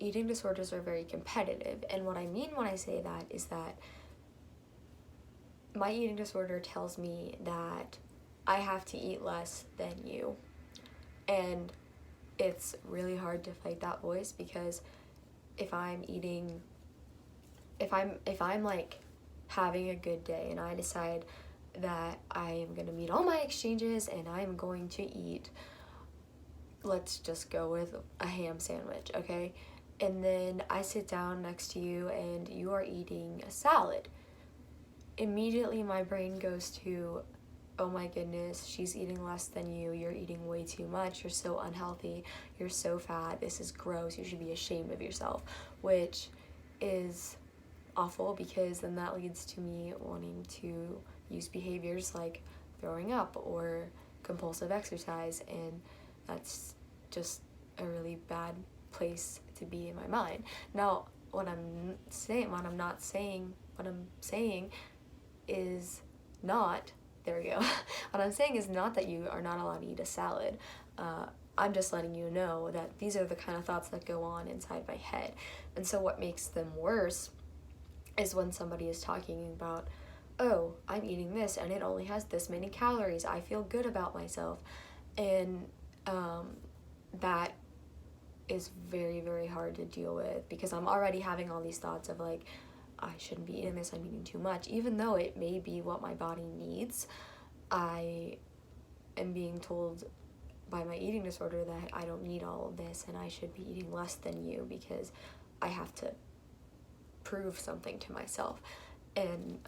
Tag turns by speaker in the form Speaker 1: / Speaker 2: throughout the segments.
Speaker 1: eating disorders are very competitive. And what I mean when I say that is that my eating disorder tells me that I have to eat less than you. And it's really hard to fight that voice, because if I'm like having a good day and I decide that I am going to meet all my exchanges and I'm going to eat, let's just go with a ham sandwich, okay? And then I sit down next to you and you are eating a salad. Immediately my brain goes to, oh my goodness, she's eating less than you, you're eating way too much, you're so unhealthy, you're so fat, this is gross, you should be ashamed of yourself, which is awful, because then that leads to me wanting to use behaviors like throwing up or compulsive exercise, and that's just a really bad place to be in my mind. Now, what I'm saying is not, there we go. What I'm saying is not that you are not allowed to eat a salad. I'm just letting you know that these are the kind of thoughts that go on inside my head. And so what makes them worse is when somebody is talking about, oh, I'm eating this and it only has this many calories, I feel good about myself. And that is very, very hard to deal with, because I'm already having all these thoughts of like, I shouldn't be eating this, I'm eating too much. Even though it may be what my body needs, I am being told by my eating disorder that I don't need all of this and I should be eating less than you, because I have to prove something to myself. And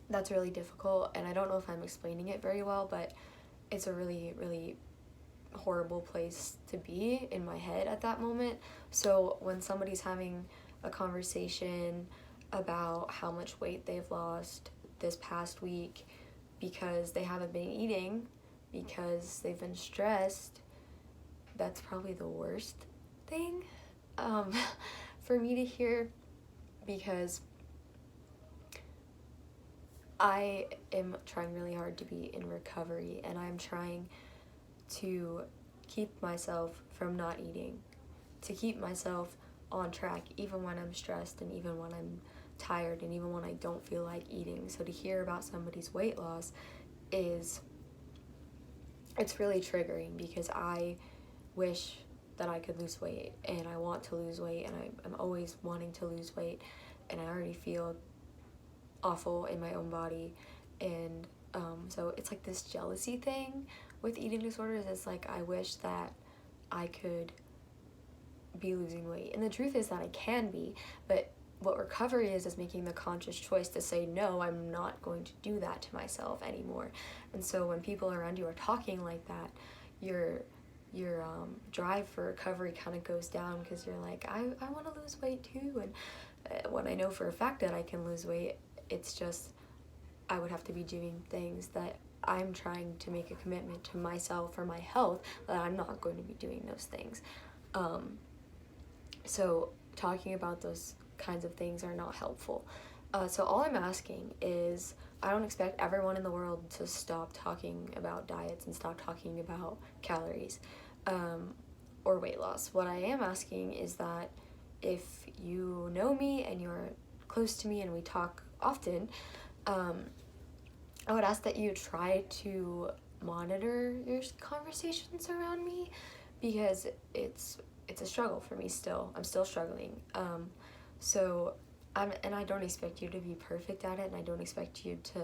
Speaker 1: that's really difficult, and I don't know if I'm explaining it very well, but it's a really, really horrible place to be in my head at that moment. So when somebody's having a conversation about how much weight they've lost this past week because they haven't been eating, because they've been stressed, that's probably the worst thing for me to hear, because I am trying really hard to be in recovery, and I'm trying to keep myself from not eating, to keep myself on track even when I'm stressed and even when I'm tired and even when I don't feel like eating. So to hear about somebody's weight loss it's really triggering, because I wish that I could lose weight, and I want to lose weight, and I'm always wanting to lose weight, and I already feel awful in my own body. And so it's like this jealousy thing with eating disorders. It's like I wish that I could be losing weight, and the truth is that I can be, but what recovery is making the conscious choice to say, no, I'm not going to do that to myself anymore. And so when people around you are talking like that, your drive for recovery kind of goes down, because you're like, I want to lose weight too. And when I know for a fact that I can lose weight, it's just I would have to be doing things that I'm trying to make a commitment to myself for my health, that I'm not going to be doing those things. So talking about those kinds of things are not helpful. So all I'm asking is, I don't expect everyone in the world to stop talking about diets and stop talking about calories or weight loss. What I am asking is that if you know me and you're close to me and we talk often, I would ask that you try to monitor your conversations around me, because it's a struggle for me still. I'm still struggling. And I don't expect you to be perfect at it, and I don't expect you to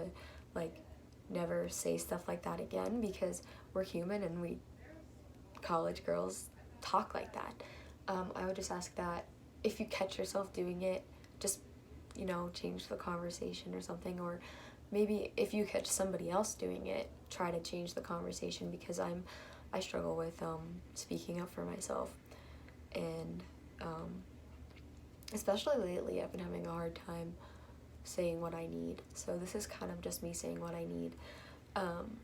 Speaker 1: like never say stuff like that again, because we're human and we college girls talk like that. I would just ask that if you catch yourself doing it, just change the conversation or something, or maybe if you catch somebody else doing it, try to change the conversation, because I struggle with speaking up for myself, and especially lately I've been having a hard time saying what I need. So this is kind of just me saying what I need.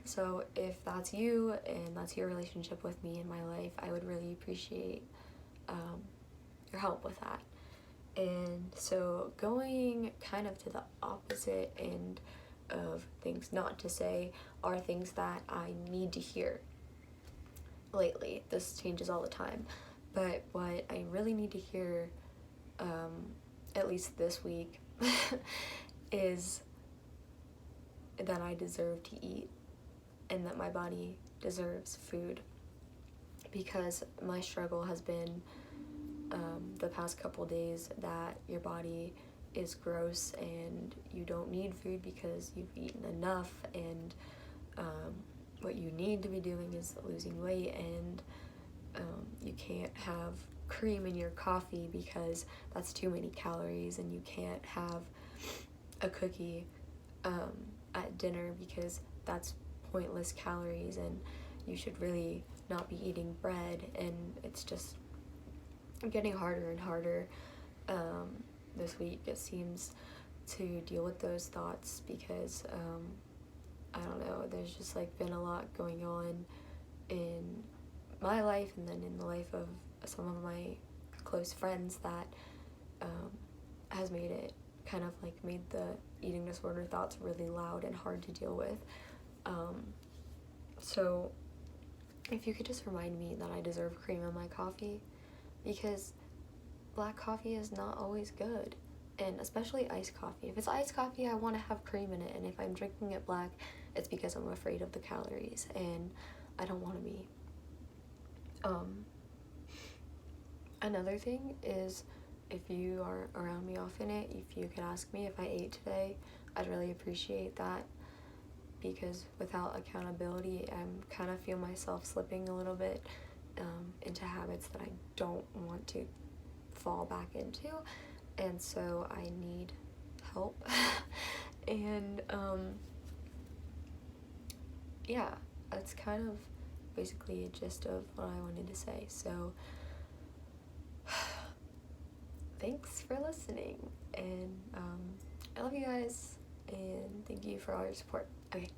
Speaker 1: So if that's you and that's your relationship with me in my life, I would really appreciate your help with that. And so going kind of to the opposite end of things not to say are things that I need to hear lately. This changes all the time. But what I really need to hear, at least this week, is that I deserve to eat and that my body deserves food, because my struggle has been the past couple days that your body is gross and you don't need food because you've eaten enough, and what you need to be doing is losing weight, and you can't have cream in your coffee because that's too many calories, and you can't have a cookie at dinner because that's pointless calories, and you should really not be eating bread. And it's just getting harder and harder this week, it seems, to deal with those thoughts, because I don't know, there's just like been a lot going on in my life and then in the life of some of my close friends that has made it kind of like made the eating disorder thoughts really loud and hard to deal with. So if you could just remind me that I deserve cream in my coffee, because black coffee is not always good, and especially iced coffee. If it's iced coffee, I want to have cream in it, and if I'm drinking it black, it's because I'm afraid of the calories, and I don't want to be. Another thing is, if you are around me often, if you could ask me if I ate today, I'd really appreciate that, because without accountability, I kind of feel myself slipping a little bit into habits that I don't want to fall back into, and so I need help. And yeah, that's kind of basically a gist of what I wanted to say. So thanks for listening, and I love you guys, and thank you for all your support. Okay.